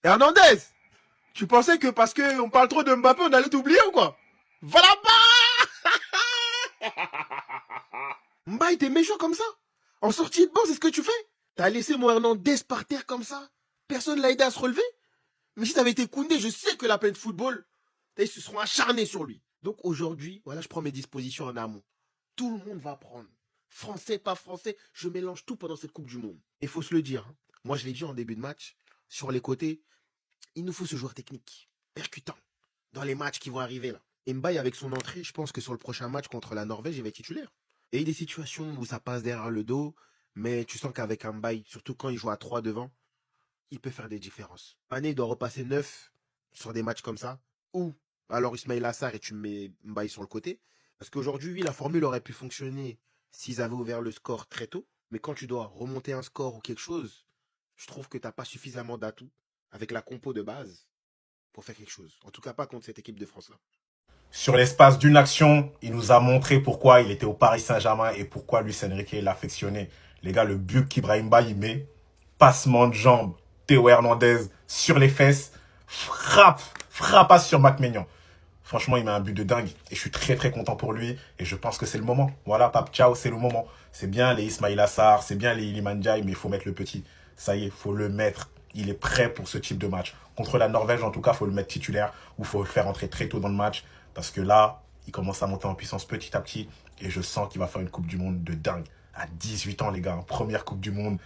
Hernandez, tu pensais que parce qu'on parle trop de Mbappé, on allait t'oublier ou quoi? Voilà pas. Mbaye, t'es méchant comme ça? En sortie de banc, c'est ce que tu fais? T'as laissé mon Hernandez par terre comme ça? Personne l'a aidé à se relever? Mais si t'avais été Koundé, je sais que la peine de football, ils se seront acharnés sur lui. Donc aujourd'hui, voilà, je prends mes dispositions en amont. Tout le monde va prendre. Français, pas français, je mélange tout pendant cette Coupe du Monde. Il faut se le dire, hein. Moi, je l'ai dit en début de match, sur les côtés, il nous faut ce joueur technique, percutant, dans les matchs qui vont arriver là. Et Mbaye, avec son entrée, je pense que sur le prochain match contre la Norvège, il va être titulaire. Et il y a des situations où ça passe derrière le dos, mais tu sens qu'avec Mbaye, surtout quand il joue à 3 devant, il peut faire des différences. Mané doit repasser 9 sur des matchs comme ça, ou alors Ismail Assar et tu mets Mbaye sur le côté. Parce qu'aujourd'hui, oui, la formule aurait pu fonctionner s'ils avaient ouvert le score très tôt, mais quand tu dois remonter un score ou quelque chose, je trouve que tu n'as pas suffisamment d'atouts avec la compo de base pour faire quelque chose. En tout cas, pas contre cette équipe de France-là. Sur l'espace d'une action, il nous a montré pourquoi il était au Paris Saint-Germain et pourquoi Luis Enrique l'affectionnait. Les gars, le but qu'Ibrahim Baye met, passement de jambe, Théo Hernandez sur les fesses, frappasse sur Mac Maignan. Franchement, il met un but de dingue et je suis très très content pour lui et je pense que c'est le moment. Voilà, Pape Ciao, c'est le moment. C'est bien les Ismail Assar, c'est bien les Iliman Ndiaye, mais il faut mettre le petit. Ça y est, il faut le mettre. Il est prêt pour ce type de match. Contre la Norvège, en tout cas, il faut le mettre titulaire ou il faut le faire entrer très tôt dans le match parce que là, il commence à monter en puissance petit à petit et je sens qu'il va faire une Coupe du Monde de dingue. À 18 ans, les gars, première Coupe du Monde,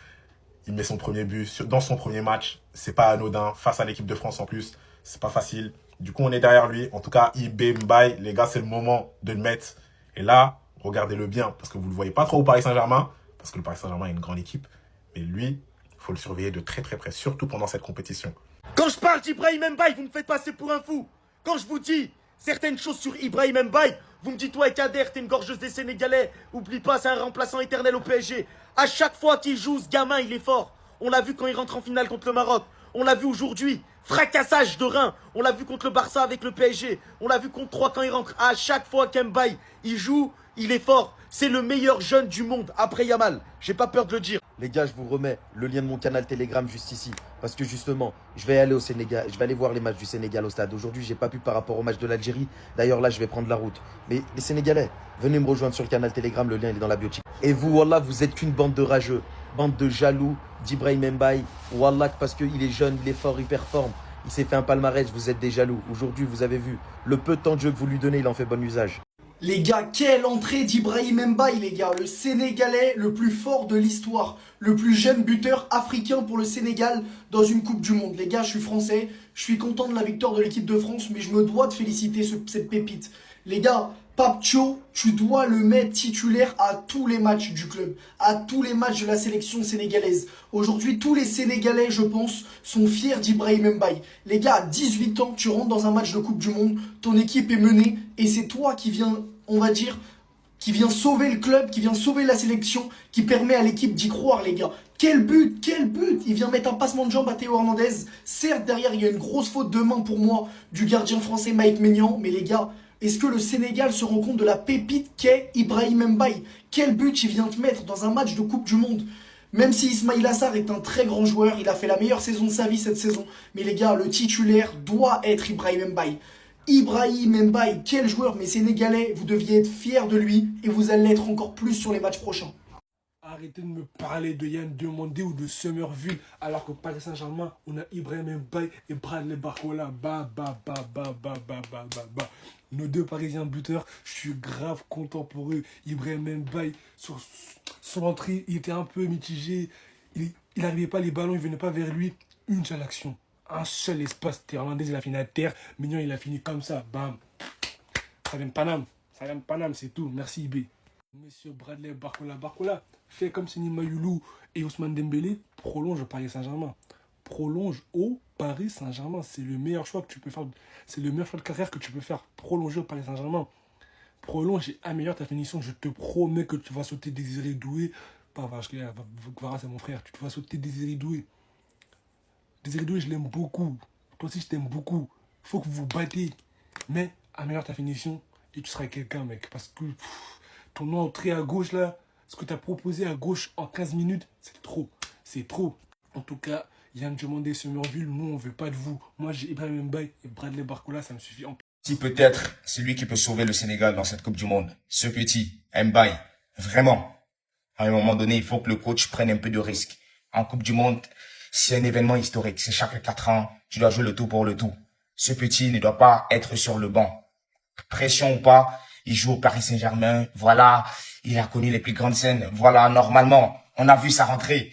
il met son premier but dans son premier match. C'est pas anodin. Face à l'équipe de France en plus, c'est pas facile. Du coup, on est derrière lui. En tout cas, IB Mbaye, les gars, c'est le moment de le mettre. Et là, regardez-le bien, parce que vous ne le voyez pas trop au Paris Saint-Germain, parce que le Paris Saint-Germain est une grande équipe. Mais lui, il faut le surveiller de très très près, surtout pendant cette compétition. Quand je parle d'Ibrahim Mbaye, vous me faites passer pour un fou. Quand je vous dis certaines choses sur Ibrahim Mbaye, vous me dites ouais Kader, t'es une gorgeuse des Sénégalais. Oublie pas, c'est un remplaçant éternel au PSG. À chaque fois qu'il joue, ce gamin, il est fort. On l'a vu quand il rentre en finale contre le Maroc. On l'a vu aujourd'hui. Fracassage de rein. On l'a vu contre le Barça avec le PSG. On l'a vu contre 3 quand il rentre. À chaque fois qu'Mbaye, il joue, il est fort. C'est le meilleur jeune du monde après Yamal. J'ai pas peur de le dire. Les gars, je vous remets le lien de mon canal Telegram juste ici. Parce que justement, je vais aller au Sénégal. Je vais aller voir les matchs du Sénégal au stade. Aujourd'hui, j'ai pas pu par rapport au match de l'Algérie. D'ailleurs, là, je vais prendre la route. Mais les Sénégalais, venez me rejoindre sur le canal Telegram. Le lien, il est dans la biotique. Et vous, Wallah, vous êtes qu'une bande de rageux. Bande de jaloux d'Ibrahim Mbaye. Wallah, parce qu'il est jeune, il est fort, il performe. Il s'est fait un palmarès, vous êtes des jaloux. Aujourd'hui, vous avez vu, le peu de temps de jeu que vous lui donnez, il en fait bon usage. Les gars, quelle entrée d'Ibrahim Mbaye, les gars. Le Sénégalais le plus fort de l'histoire. Le plus jeune buteur africain pour le Sénégal dans une Coupe du Monde. Les gars, je suis français. Je suis content de la victoire de l'équipe de France, mais je me dois de féliciter cette pépite. Les gars, Papcho, tu dois le mettre titulaire à tous les matchs du club, à tous les matchs de la sélection sénégalaise. Aujourd'hui, tous les Sénégalais, je pense, sont fiers d'Ibrahim Mbaye. Les gars, à 18 ans, tu rentres dans un match de Coupe du Monde, ton équipe est menée, et c'est toi qui viens, on va dire, qui vient sauver le club, qui vient sauver la sélection, qui permet à l'équipe d'y croire, les gars. Quel but, quel but! Il vient mettre un passement de jambe à Théo Hernandez. Certes, derrière, il y a une grosse faute de main pour moi du gardien français Mike Maignan, mais les gars, est-ce que le Sénégal se rend compte de la pépite qu'est Ibrahim Mbaye? Quel but il vient te mettre dans un match de Coupe du Monde? Même si Ismail Assar est un très grand joueur, il a fait la meilleure saison de sa vie cette saison. Mais les gars, le titulaire doit être Ibrahim Mbaye. Ibrahim Mbaye, quel joueur, mais sénégalais, vous deviez être fiers de lui et vous allez l'être encore plus sur les matchs prochains. Arrêtez de me parler de Yann Demandé ou de Summerville alors qu'au Paris Saint-Germain, on a Ibrahim Mbaye et Bradley Barcola. Bah. Nos deux Parisiens buteurs, je suis grave content pour eux. Ibrahim Mbaye, sur son entrée, il était un peu mitigé. Il n'arrivait pas les ballons, il venait pas vers lui. Une seule action, un seul espace. Irlandais, il a fini à terre. Mignon, il a fini comme ça. Bam. Ça vient de Paname. Ça vient de Paname, c'est tout. Merci IB. Monsieur Bradley Barcola, fait comme Sini Mayoulou et Ousmane Dembélé, prolonge au Paris Saint-Germain. Prolonge au Paris Saint-Germain. C'est le meilleur choix que tu peux faire. C'est le meilleur choix de carrière que tu peux faire. Prolonger au Paris Saint-Germain. Prolonge et améliore ta finition. Je te promets que tu vas sauter Désiré Doué. Pas Vara, c'est mon frère. Tu vas sauter Désiré Doué. Désiré Doué, je l'aime beaucoup. Toi aussi, je t'aime beaucoup. Il faut que vous vous battez. Mais améliore ta finition et tu seras quelqu'un, mec. Parce que ton entrée à gauche, là, ce que tu as proposé à gauche en 15 minutes, c'est trop. C'est trop. En tout cas, Yann Diomandé, Semerville, nous, on veut pas de vous. Moi, j'ai Ibrahim Mbaye et Bradley Barcola, ça me suffit. Si peut-être c'est lui qui peut sauver le Sénégal dans cette Coupe du Monde. Ce petit, Mbaye, vraiment. À un moment donné, il faut que le coach prenne un peu de risque. En Coupe du Monde, c'est un événement historique. C'est chaque 4 ans, tu dois jouer le tout pour le tout. Ce petit ne doit pas être sur le banc. Pression ou pas, il joue au Paris Saint-Germain. Voilà, il a connu les plus grandes scènes. Voilà, normalement, on a vu sa rentrée.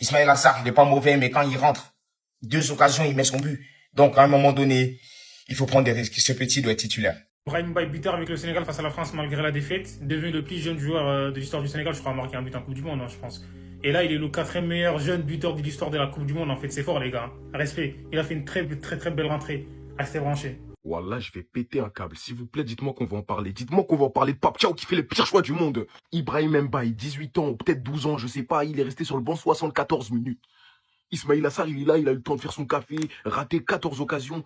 Ismaïla Assar, il n'est pas mauvais, mais quand il rentre, 2 occasions, il met son but. Donc, à un moment donné, il faut prendre des risques. Ce petit doit être titulaire. Brahim Mbaye, buteur avec le Sénégal face à la France malgré la défaite, devenu le plus jeune joueur de l'histoire du Sénégal, je crois, à marquer un but en Coupe du Monde, hein, je pense. Et là, il est le 4e meilleur jeune buteur de l'histoire de la Coupe du Monde, en fait, c'est fort, les gars. Respect. Il a fait une très belle rentrée. Restez branchés. Wallah, je vais péter un câble. S'il vous plaît, dites-moi qu'on va en parler. Dites-moi qu'on va en parler de Pape Thiaw qui fait les pires choix du monde. Ibrahim Mbaye, 18 ans, ou peut-être 12 ans, je sais pas, il est resté sur le banc 74 minutes. Ismaïla Sarr, il est là, il a eu le temps de faire son café, raté 14 occasions.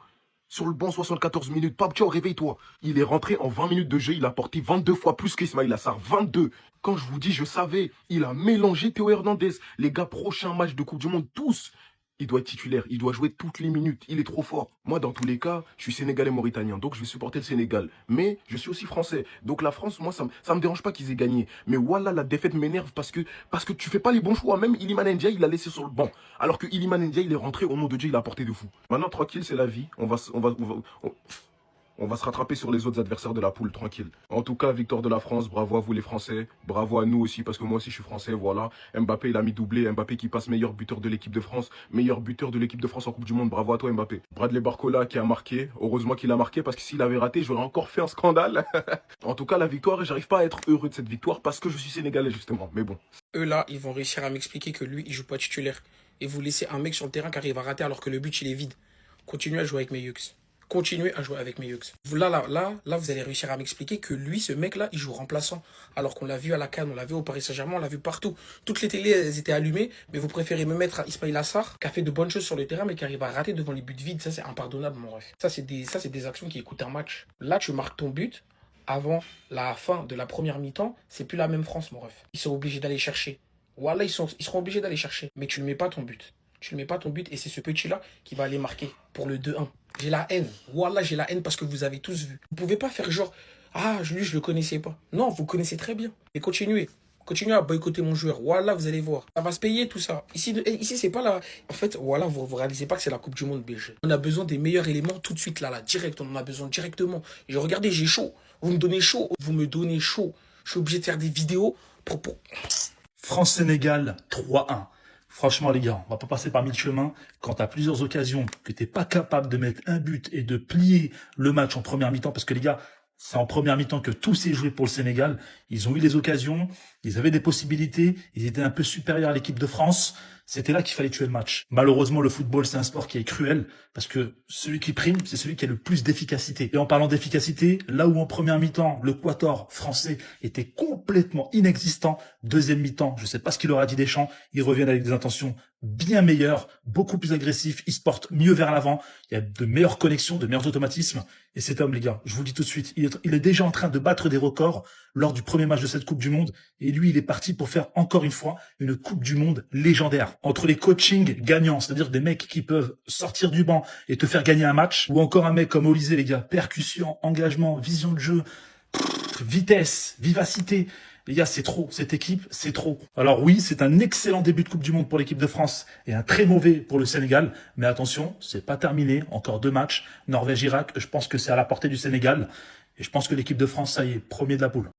Sur le banc, 74 minutes. Pape Thiaw, réveille-toi. Il est rentré en 20 minutes de jeu. Il a porté 22 fois plus qu'Ismaïla Sarr. 22. Quand je vous dis, je savais. Il a mélangé Théo Hernandez. Les gars, prochain match de Coupe du Monde, tous. Il doit être titulaire. Il doit jouer toutes les minutes. Il est trop fort. Moi, dans tous les cas, je suis sénégalais mauritanien. Donc, je vais supporter le Sénégal. Mais je suis aussi français. Donc, la France, moi, ça me dérange pas qu'ils aient gagné. Mais voilà, la défaite m'énerve parce que tu fais pas les bons choix. Même Iliman Ndiaye, il l'a laissé sur le banc. Alors que Iliman Ndiaye, il est rentré. Au nom de Dieu, il a apporté de fou. Maintenant, tranquille, c'est la vie. On va se rattraper sur les autres adversaires de la poule, tranquille. En tout cas, victoire de la France, bravo à vous les Français. Bravo à nous aussi, parce que moi aussi je suis français, voilà. Mbappé, il a mis doublé. Mbappé qui passe meilleur buteur de l'équipe de France. Meilleur buteur de l'équipe de France en Coupe du Monde. Bravo à toi Mbappé. Bradley Barcola qui a marqué. Heureusement qu'il a marqué, parce que s'il avait raté, j'aurais encore fait un scandale. En tout cas, la victoire, j'arrive pas à être heureux de cette victoire, parce que je suis sénégalais justement. Mais bon. Eux là, ils vont réussir à m'expliquer que lui, il joue pas titulaire. Et vous laissez un mec sur le terrain qui arrive à rater alors que le but il est vide. Continuez à jouer avec mes Yux. Continuez à jouer avec mes Yux. Là, vous allez réussir à m'expliquer que lui, ce mec-là, il joue remplaçant. Alors qu'on l'a vu à la CAN, on l'a vu au Paris Saint-Germain, on l'a vu partout. Toutes les télés, elles étaient allumées, mais vous préférez me mettre à Ismaïla Sarr, qui a fait de bonnes choses sur le terrain, mais qui arrive à rater devant les buts vides. Ça, c'est impardonnable, mon ref. Ça, c'est des actions qui coûtent un match. Là, tu marques ton but avant la fin de la première mi-temps. C'est plus la même France, mon ref. Ils sont obligés d'aller chercher. Voilà, ils seront obligés d'aller chercher. Mais tu ne mets pas ton but. Tu ne mets pas ton but et c'est ce petit-là qui va aller marquer pour le 2-1. J'ai la haine. Voilà, j'ai la haine parce que vous avez tous vu. Vous pouvez pas faire genre, ah, lui, je le connaissais pas. Non, vous connaissez très bien. Et continuez. Continuez à boycotter mon joueur. Voilà, vous allez voir. Ça va se payer tout ça. Ici c'est pas la... En fait, voilà, vous réalisez pas que c'est la Coupe du Monde, BG. On a besoin des meilleurs éléments tout de suite, là, direct. On en a besoin directement. Et regardez, j'ai chaud. Vous me donnez chaud. Vous me donnez chaud. Je suis obligé de faire des vidéos pour... France-Sénégal 3-1. Franchement, les gars, on va pas passer par 1000 chemins. Quand tu as plusieurs occasions, que tu n'es pas capable de mettre un but et de plier le match en première mi-temps, parce que les gars, c'est en première mi-temps que tout s'est joué pour le Sénégal. Ils ont eu les occasions, ils avaient des possibilités, ils étaient un peu supérieurs à l'équipe de France. C'était là qu'il fallait tuer le match. Malheureusement, le football, c'est un sport qui est cruel, parce que celui qui prime, c'est celui qui a le plus d'efficacité. Et en parlant d'efficacité, là où en première mi-temps, le quator français était complètement inexistant, deuxième mi-temps, je sais pas ce qu'il aura dit Deschamps, ils reviennent avec des intentions bien meilleures, beaucoup plus agressifs, ils se portent mieux vers l'avant, il y a de meilleures connexions, de meilleurs automatismes. Et cet homme, les gars, je vous le dis tout de suite, il est déjà en train de battre des records lors du premier match de cette Coupe du Monde. Et lui, il est parti pour faire encore une fois une Coupe du Monde légendaire. Entre les coachings gagnants, c'est-à-dire des mecs qui peuvent sortir du banc et te faire gagner un match, ou encore un mec comme Olysée, les gars, percussion, engagement, vision de jeu, vitesse, vivacité. Les gars, c'est trop. Cette équipe, c'est trop. Alors oui, c'est un excellent début de Coupe du Monde pour l'équipe de France et un très mauvais pour le Sénégal. Mais attention, c'est pas terminé. Encore 2 matchs. Norvège-Irak, je pense que c'est à la portée du Sénégal. Et je pense que l'équipe de France, ça y est, premier de la poule.